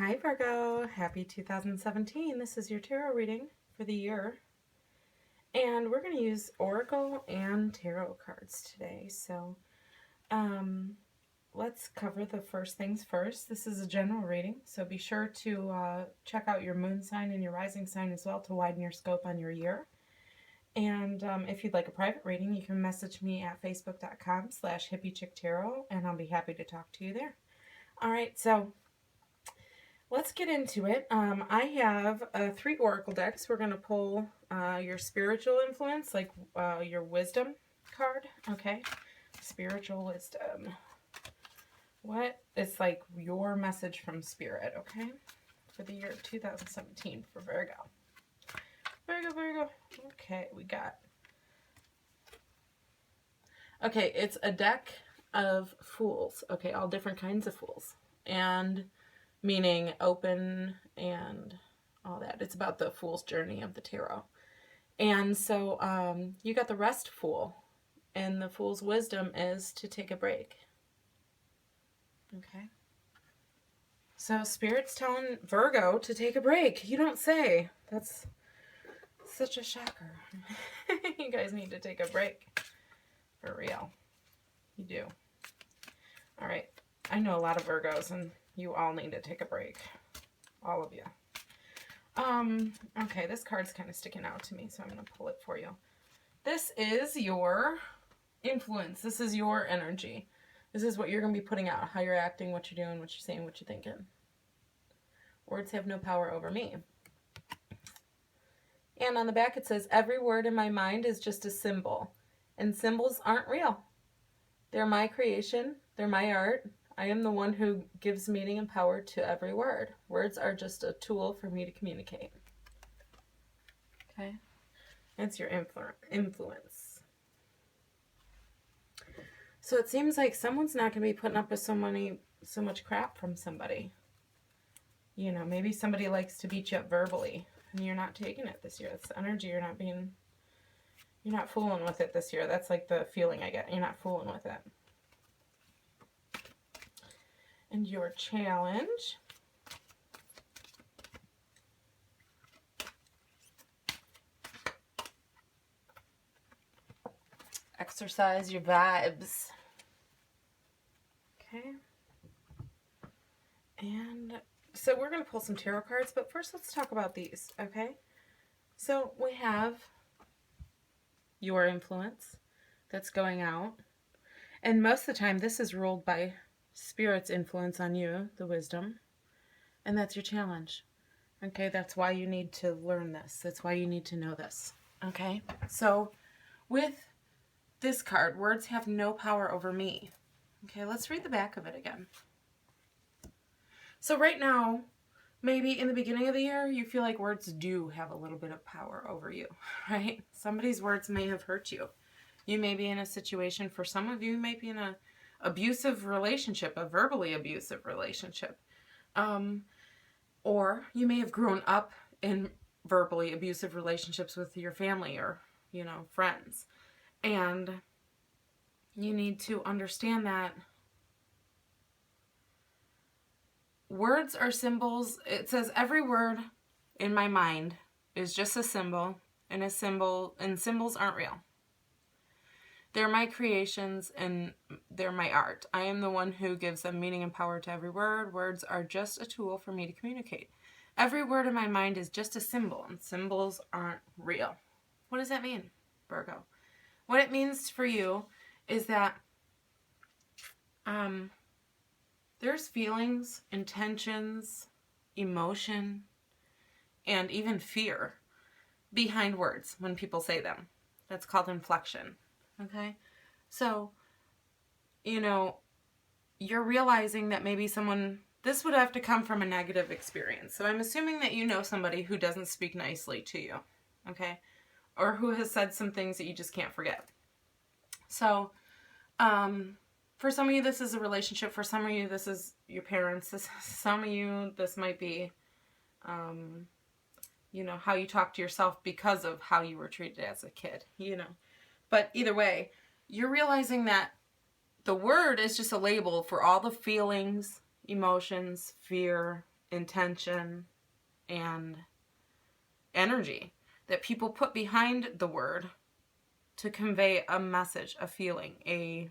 Hi Virgo, happy 2017. This is your tarot reading for the year. And we're going to use Oracle and Tarot cards today. So let's cover the first things first. This is a general reading, so be sure to check out your moon sign and your rising sign as well to widen your scope on your year. And if you'd like a private reading, you can message me at facebook.com/hippiechicktarot, and I'll be happy to talk to you there. All right, so let's get into it. I have 3 oracle decks. We're going to pull your spiritual influence, like your wisdom card. Okay, spiritual wisdom. What is like your message from spirit, okay, for the year 2017 for Virgo. Virgo. Okay, we got. Okay, it's a deck of fools. Okay, all different kinds of fools. And meaning open and all that. It's about the fool's journey of the tarot. And so you got the rest fool, and the fool's wisdom is to take a break. Okay. So Spirit's telling Virgo to take a break. You don't say. That's such a shocker. You guys need to take a break. For real. You do. All right. I know a lot of Virgos, and you all need to take a break. All of you. Okay, this card's kind of sticking out to me, so I'm going to pull it for you. This is your influence. This is your energy. This is what you're going to be putting out, how you're acting, what you're doing, what you're saying, what you're thinking. Words have no power over me. And on the back it says, every word in my mind is just a symbol, and symbols aren't real. They're my creation. They're my art. I am the one who gives meaning and power to every word. Words are just a tool for me to communicate. Okay? That's your influence. So it seems like someone's not going to be putting up with so much crap from somebody. You know, maybe somebody likes to beat you up verbally, and you're not taking it this year. That's the energy. You're not fooling with it this year. That's like the feeling I get. You're not fooling with it. And your challenge. Exercise your vibes. Okay. And so we're going to pull some tarot cards, but first let's talk about these, okay? So we have your influence that's going out. And most of the time this is ruled by Spirit's influence on you, the wisdom. And that's your challenge. Okay, that's why you need to learn this. That's why you need to know this. Okay, so with this card, words have no power over me. Okay, let's read the back of it again. So right now, maybe in the beginning of the year, you feel like words do have a little bit of power over you, right? Somebody's words may have hurt you. You may be in a situation, for some of you, may be in an abusive relationship, a verbally abusive relationship. Or you may have grown up in verbally abusive relationships with your family or, you know, friends. And you need to understand that words are symbols. It says every word in my mind is just a symbol, and symbols aren't real. They're my creations, and they're my art. I am the one who gives them meaning and power to every word. Words are just a tool for me to communicate. Every word in my mind is just a symbol, and symbols aren't real. What does that mean, Virgo? What it means for you is that there's feelings, intentions, emotion, and even fear behind words when people say them. That's called inflection. Okay? So, you know, you're realizing that maybe this would have to come from a negative experience. So I'm assuming that you know somebody who doesn't speak nicely to you. Okay? Or who has said some things that you just can't forget. So, for some of you, this is a relationship. For some of you, this is your parents. Some of you, this might be, you know, how you talk to yourself because of how you were treated as a kid, you know. But either way, you're realizing that the word is just a label for all the feelings, emotions, fear, intention, and energy that people put behind the word to convey a message, a feeling, a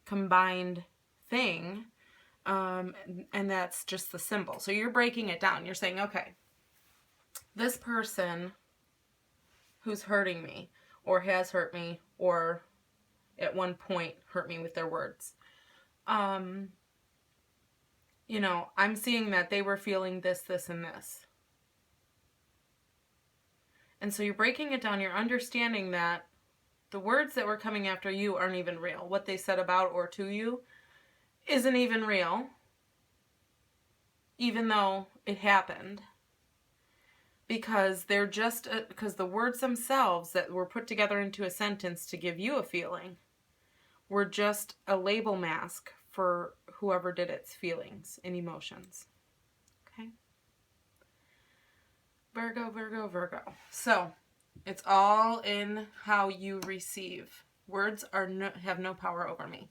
combined thing. And that's just the symbol. So you're breaking it down. You're saying, okay, this person who's hurting me or has hurt me or at one point hurt me with their words. You know, I'm seeing that they were feeling this, this, and this. And so you're breaking it down. You're understanding that the words that were coming after you aren't even real. What they said about or to you isn't even real, even though it happened. Because they're just, because the words themselves that were put together into a sentence to give you a feeling were just a label mask for whoever did its feelings and emotions. Okay? Virgo, Virgo, Virgo. So, it's all in how you receive. Words have no power over me.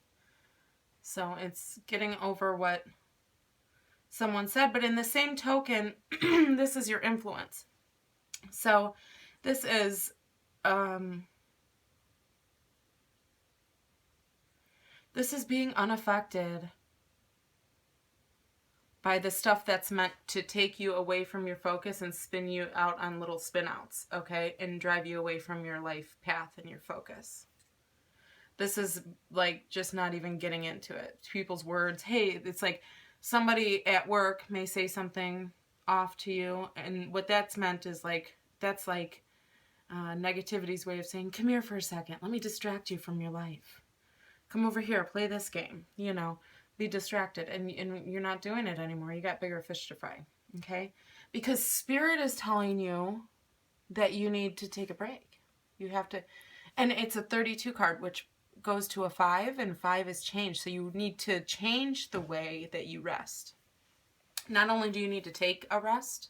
So, it's getting over what someone said. But in the same token, this is your influence. So, this is... this is being unaffected by the stuff that's meant to take you away from your focus and spin you out on little spin outs, okay? And drive you away from your life path and your focus. This is like just not even getting into it. People's words, hey, it's like somebody at work may say something off to you, and what that's meant is like, that's like negativity's way of saying, come here for a second, let me distract you from your life. Come over here, play this game, you know, be distracted. And you're not doing it anymore. You got bigger fish to fry, okay? Because Spirit is telling you that you need to take a break. You have to, and it's a 32 card, which goes to a 5, and 5 is change. So you need to change the way that you rest. Not only do you need to take a rest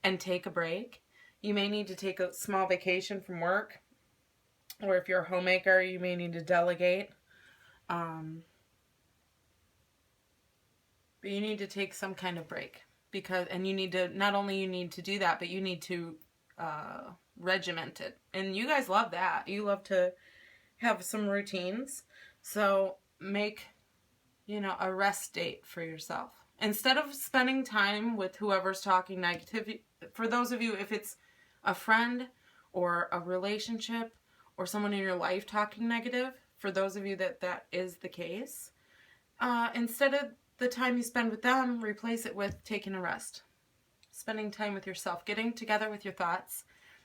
and take a break, you may need to take a small vacation from work, or if you're a homemaker, you may need to delegate. But you need to take some kind of break, and you need to, not only you need to do that, but you need to regiment it. And you guys love that. You love to have some routines. So make, you know, a rest date for yourself. Instead of spending time with whoever's talking negativity, for those of you, if it's a friend or a relationship or someone in your life talking negative, for those of you that is the case, instead of the time you spend with them, replace it with taking a rest. Spending time with yourself, getting together with your thoughts,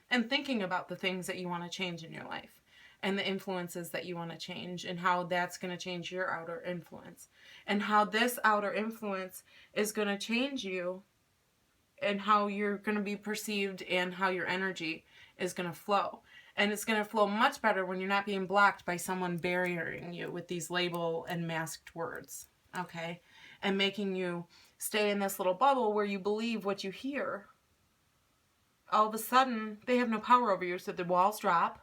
and thinking about the things that you want to change in your life, and the influences that you want to change, and how that's going to change your outer influence, and how this outer influence is going to change you, and how you're going to be perceived, and how your energy is going to flow. And it's going to flow much better when you're not being blocked by someone burying you with these label and masked words, okay? And making you stay in this little bubble where you believe what you hear. All of a sudden, they have no power over you, so the walls drop,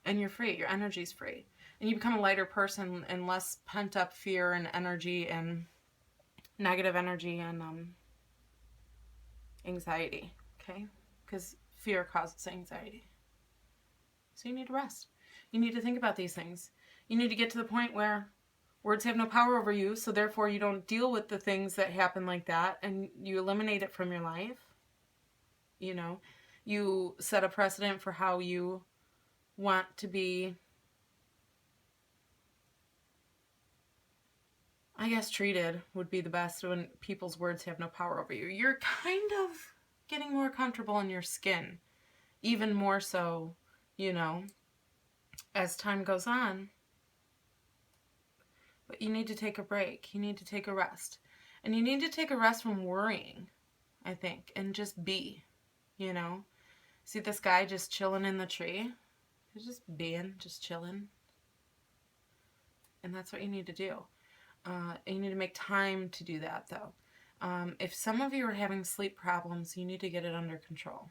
and you're free. Your energy's free. And you become a lighter person and less pent-up fear and energy and negative energy and anxiety, okay? Because fear causes anxiety. So you need to rest. You need to think about these things. You need to get to the point where words have no power over you, so therefore you don't deal with the things that happen like that, and you eliminate it from your life. You know, you set a precedent for how you want to be, I guess treated would be the best when people's words have no power over you. You're kind of getting more comfortable in your skin, even more so, you know, as time goes on. But you need to take a break. You need to take a rest. And you need to take a rest from worrying, I think, and just be, you know. See this guy just chilling in the tree? He's just being, just chilling. And that's what you need to do. And you need to make time to do that, though. If some of you are having sleep problems, you need to get it under control.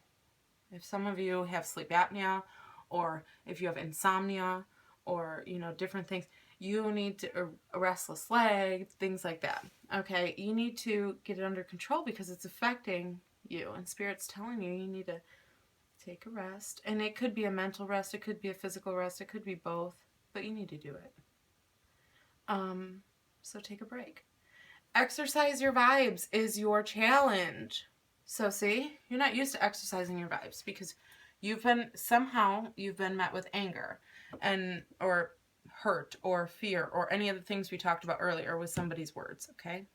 If some of you have sleep apnea, or if you have insomnia, or, you know, different things, You need to, a restless leg, things like that. Okay, you need to get it under control because it's affecting you, and Spirit's telling you need to take a rest. And it could be a mental rest, it could be a physical rest, it could be both, but you need to do it. So take a break. Exercise your vibes is your challenge. So see, you're not used to exercising your vibes because you've been met with anger and or hurt or fear or any of the things we talked about earlier with somebody's words, okay?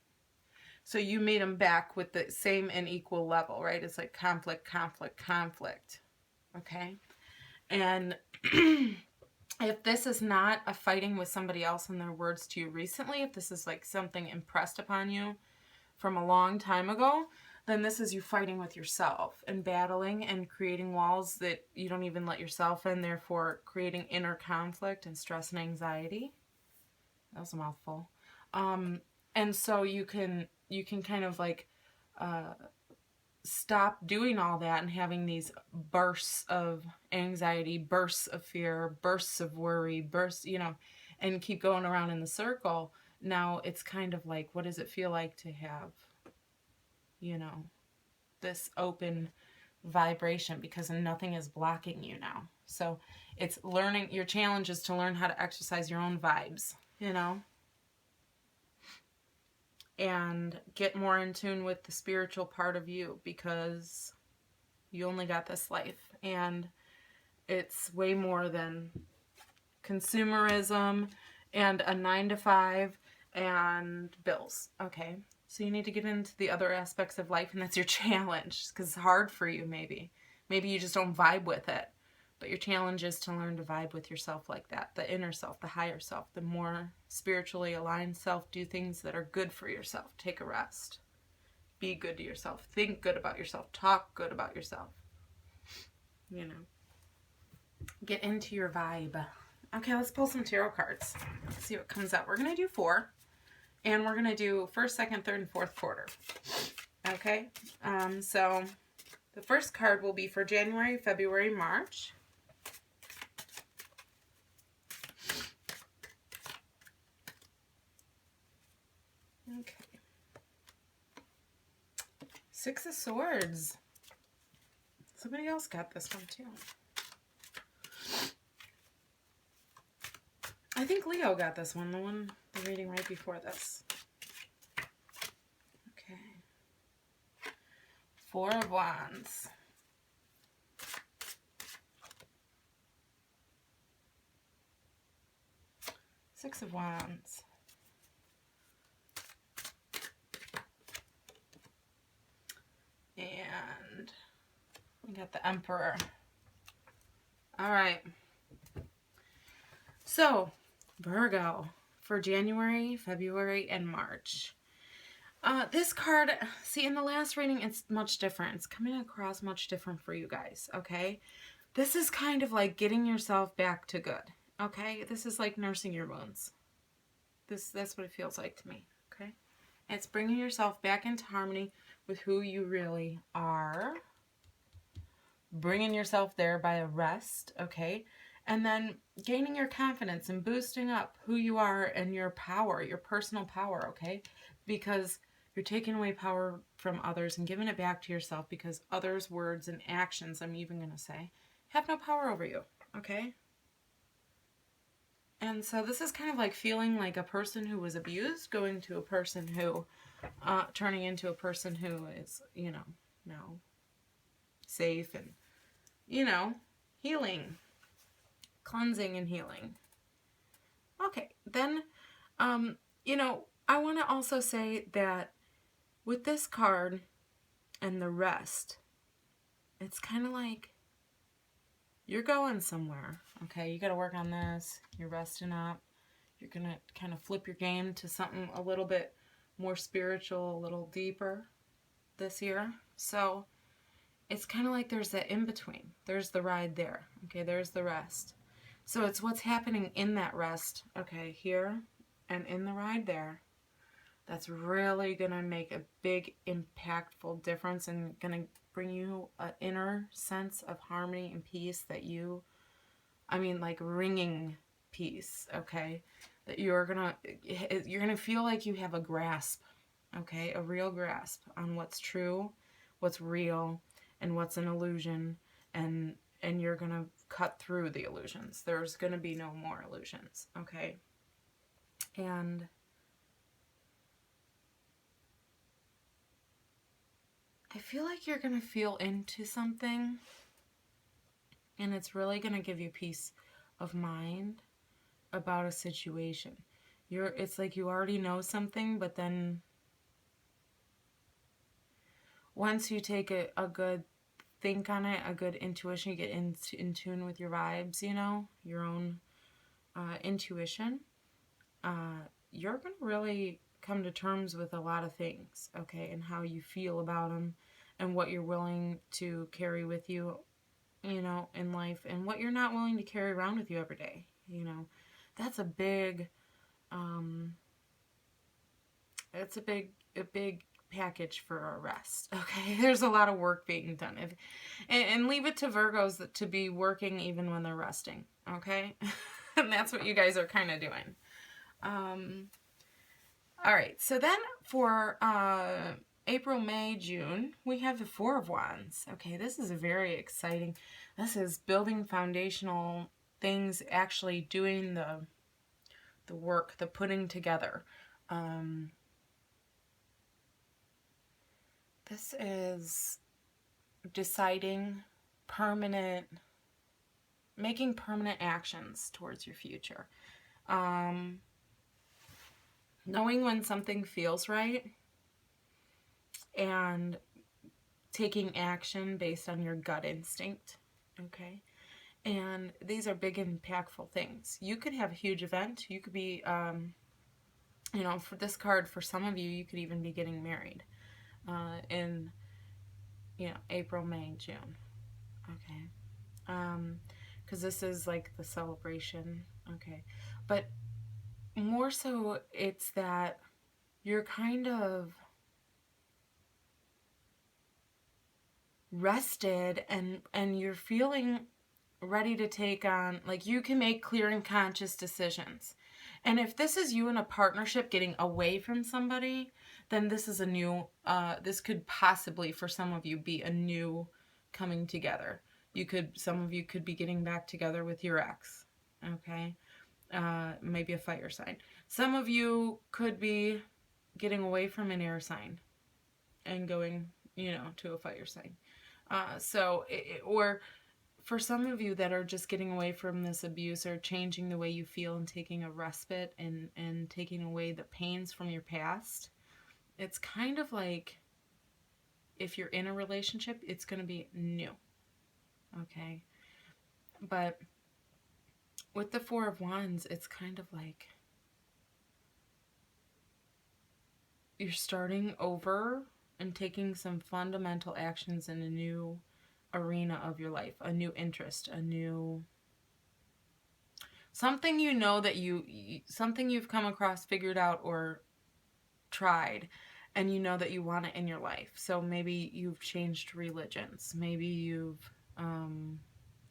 So you meet them back with the same and equal level, right? It's like conflict, conflict, conflict, okay? And if this is not a fighting with somebody else and their words to you recently, if this is like something impressed upon you from a long time ago, then this is you fighting with yourself and battling and creating walls that you don't even let yourself in, therefore creating inner conflict and stress and anxiety. That was a mouthful. And so you can kind of like stop doing all that and having these bursts of anxiety, bursts of fear, bursts of worry, bursts, and keep going around in the circle. Now it's kind of like, what does it feel like to have, this open vibration, because nothing is blocking you now. So it's learning, your challenge is to learn how to exercise your own vibes, and get more in tune with the spiritual part of you, because you only got this life and it's way more than consumerism and a 9-to-5 and bills. Okay, so you need to get into the other aspects of life, and that's your challenge, because it's hard for you. Maybe you just don't vibe with it, but your challenge is to learn to vibe with yourself like that, the inner self, the higher self, the more spiritually aligned self. Do things that are good for yourself. Take a rest. Be good to yourself. Think good about yourself. Talk good about yourself. Get into your vibe. Okay, let's pull some tarot cards. Let's see what comes up. We're going to do 4. And we're going to do 1st, 2nd, 3rd, and 4th quarter. Okay? So the first card will be for January, February, March. Okay. 6 of Swords. Somebody else got this one too. I think Leo got this one, the reading right before this. Okay. 4 of Wands. Six of Wands. And we got the Emperor. All right. So, Virgo for January, February, and March. This card, see, in the last reading, it's much different. It's coming across much different for you guys, okay? This is kind of like getting yourself back to good, okay? This is like nursing your wounds. That's what it feels like to me, okay? It's bringing yourself back into harmony with who you really are. Bringing yourself there by a rest, okay? And then gaining your confidence and boosting up who you are and your power, your personal power, okay? Because you're taking away power from others and giving it back to yourself, because others' words and actions, I'm even going to say, have no power over you, okay? And so this is kind of like feeling like a person who was abused, going to a person who, turning into a person who is, now safe and, healing. Cleansing and healing. Okay, then, I want to also say that with this card and the rest, it's kind of like you're going somewhere, okay? You got to work on this. You're resting up. You're going to kind of flip your game to something a little bit more spiritual, a little deeper this year. So it's kind of like there's that in-between. There's the ride there, okay? There's the rest. So it's what's happening in that rest, okay, here and in the ride there, that's really going to make a big impactful difference and going to bring you an inner sense of harmony and peace that like ringing peace, okay? that you're gonna feel like you have a grasp, okay, a real grasp on what's true, what's real, and what's an illusion, and you're gonna cut through the illusions. There's gonna be no more illusions, okay? And I feel like you're gonna feel into something, and it's really gonna give you peace of mind about a situation. It's like you already know something, but then once you take a good think on it, a good intuition, you get in tune with your vibes, you know, your own intuition, you're going to really come to terms with a lot of things, okay, and how you feel about them and what you're willing to carry with you, you know, in life, and what you're not willing to carry around with you every day, you know. That's a big, it's a big package for a rest, okay? There's a lot of work being done. And leave it to Virgos to be working even when they're resting, okay? And that's what you guys are kind of doing. All right, so then for April, May, June, we have the Four of Wands. Okay, this is very exciting. This is building foundational things, actually doing the work, the putting together. This is deciding making permanent actions towards your future. Knowing when something feels right and taking action based on your gut instinct, okay? And these are big, impactful things. You could have a huge event. You could be, you know, for this card, for some of you, you could even be getting married in, you know, April, May, June, okay? Because this is like the celebration, okay? But more so, it's that you're kind of rested and you're feeling ready to take on, like, you can make clear and conscious decisions. And if this is you in a partnership getting away from somebody, then this is a new, this could possibly, for some of you, be a new coming together. Some of you could be getting back together with your ex, okay? Maybe a fire sign. Some of you could be getting away from an air sign and going, you know, to a fire sign. Or for some of you that are just getting away from this abuse, or changing the way you feel and taking a respite and taking away the pains from your past, it's kind of like, if you're in a relationship, it's going to be new, okay? But with the Four of Wands, it's kind of like you're starting over and taking some fundamental actions in a new arena of your life, a new interest, a new something, you know, that something you've come across, figured out, or tried, and you know that you want it in your life. So maybe you've changed religions, maybe you've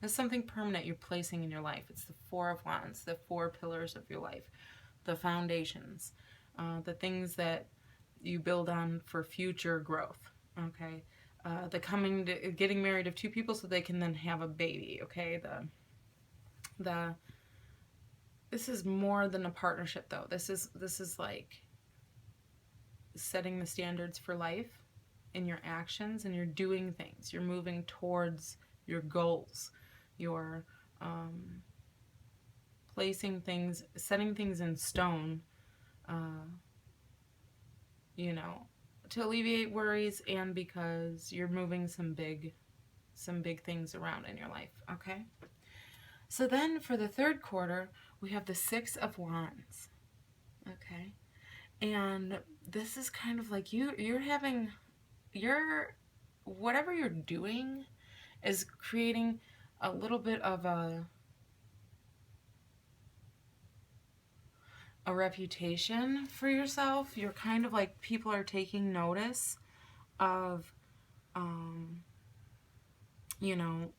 there's something permanent you're placing in your life. It's the Four of Wands, the four pillars of your life, the foundations, the things that you build on for future growth, okay? Getting married of two people so they can then have a baby, okay? This is more than a partnership, though. This is like setting the standards for life in your actions, and you're doing things. You're moving towards your goals. You're placing things, setting things in stone, you know, to alleviate worries, and because you're moving some big things around in your life, okay? So then for the third quarter, we have the Six of Wands, okay? And this is kind of like whatever you're doing is creating a little bit of a reputation for yourself. You're kind of like, people are taking notice of, you know,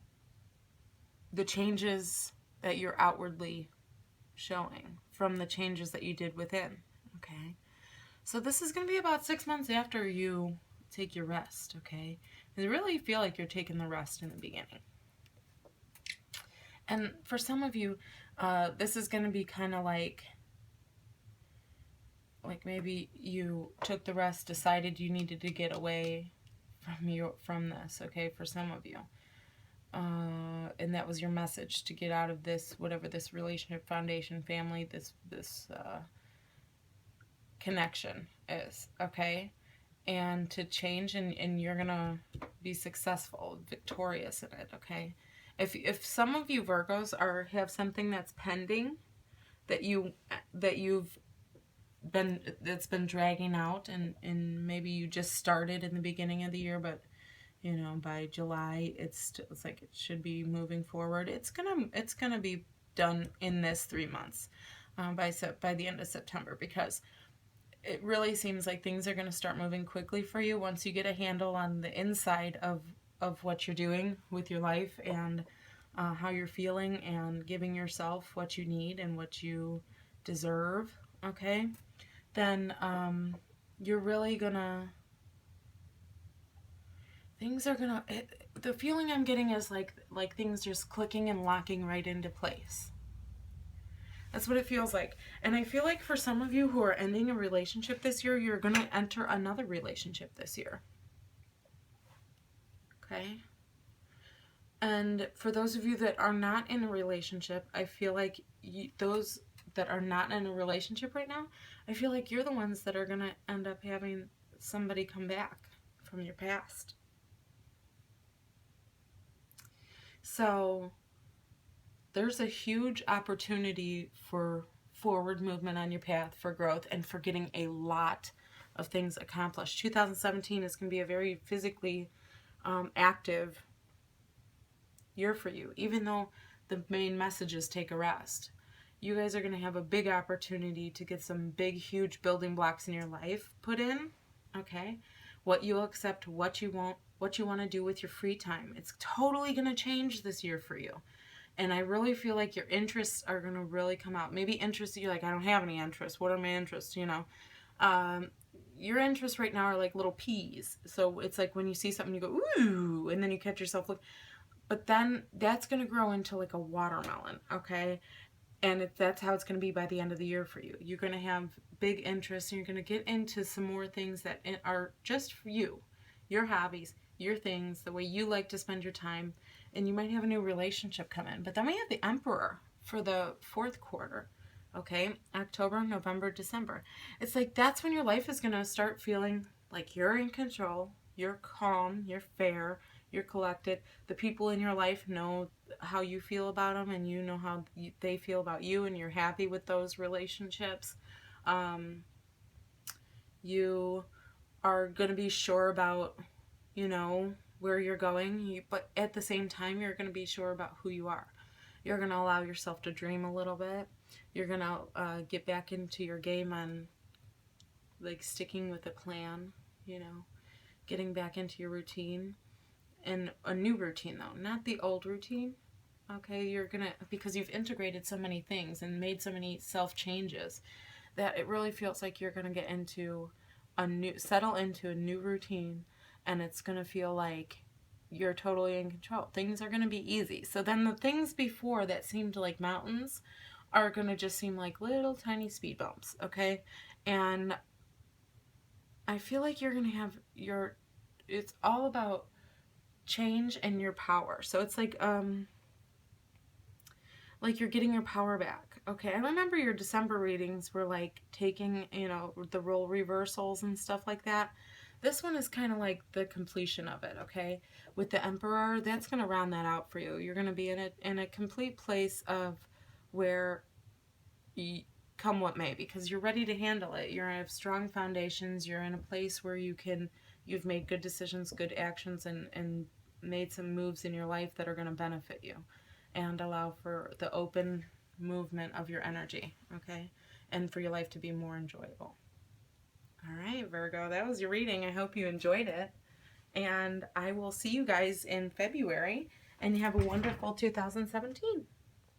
the changes that you're outwardly showing from the changes that you did within. Okay. So this is going to be about 6 months after you take your rest. Okay. You really feel like you're taking the rest in the beginning. And for some of you, this is going to be kind of like maybe you took the rest, decided you needed to get away from this, okay, for some of you. And that was your message, to get out of this, whatever this relationship, foundation, family, this connection is, okay? And to change, and you're going to be successful, victorious in it, okay? If some of you Virgos have something that's pending that's been dragging out, and maybe you just started in the beginning of the year, but by July it's like it should be moving forward. It's gonna be done in this 3 months, by the end of September, because it really seems like things are going to start moving quickly for you once you get a handle on the inside of what you're doing with your life, and how you're feeling, and giving yourself what you need and what you deserve, okay? Then you're really gonna, the feeling I'm getting is like things just clicking and locking right into place. That's what it feels like. And I feel like for some of you who are ending a relationship this year, you're going to enter another relationship this year. Okay? And for those of you that are not in a relationship, I feel like those that are not in a relationship right now, I feel like you're the ones that are going to end up having somebody come back from your past. So there's a huge opportunity for forward movement on your path, for growth, and for getting a lot of things accomplished. 2017 is going to be a very physically active year for you, even though the main message is take a rest. You guys are going to have a big opportunity to get some big, huge building blocks in your life put in, okay? What you'll accept, what you won't, what you want to do with your free time. It's totally going to change this year for you. And I really feel like your interests are going to really come out. Maybe interests that you're like, I don't have any interests. What are my interests, Your interests right now are like little peas. So it's like when you see something, you go, ooh, and then you catch yourself looking. But then that's going to grow into like a watermelon, okay? And that's how it's going to be by the end of the year for you. You're going to have big interests, and you're going to get into some more things that are just for you. Your hobbies, your things, the way you like to spend your time. And you might have a new relationship come in. But then we have the Emperor for the 4th quarter, okay? October, November, December. It's like that's when your life is going to start feeling like you're in control, you're calm, you're fair, you're collected. The people in your life know how you feel about them, and you know how they feel about you, and you're happy with those relationships. You are going to be sure about, where you're going, but at the same time, you're going to be sure about who you are. You're going to allow yourself to dream a little bit. You're going to get back into your game on, like, sticking with a plan, getting back into your routine. And a new routine, though, not the old routine, okay? You're going to, because you've integrated so many things and made so many self-changes, that it really feels like you're going to get into settle into a new routine, and it's going to feel like you're totally in control. Things are going to be easy. So then the things before that seemed like mountains are going to just seem like little tiny speed bumps, okay? And I feel like you're going to have it's all about change and your power. So it's like you're getting your power back. Okay, I remember your December readings were like taking, the role reversals and stuff like that. This one is kind of like the completion of it, okay? With the Emperor, that's going to round that out for you. You're going to be in a complete place of where come what may, because you're ready to handle it. You're in strong foundations. You're in a place where you've made good decisions, good actions, and made some moves in your life that are going to benefit you and allow for the open movement of your energy, okay? And for your life to be more enjoyable. All right, Virgo, that was your reading. I hope you enjoyed it. And I will see you guys in February, and you have a wonderful 2017.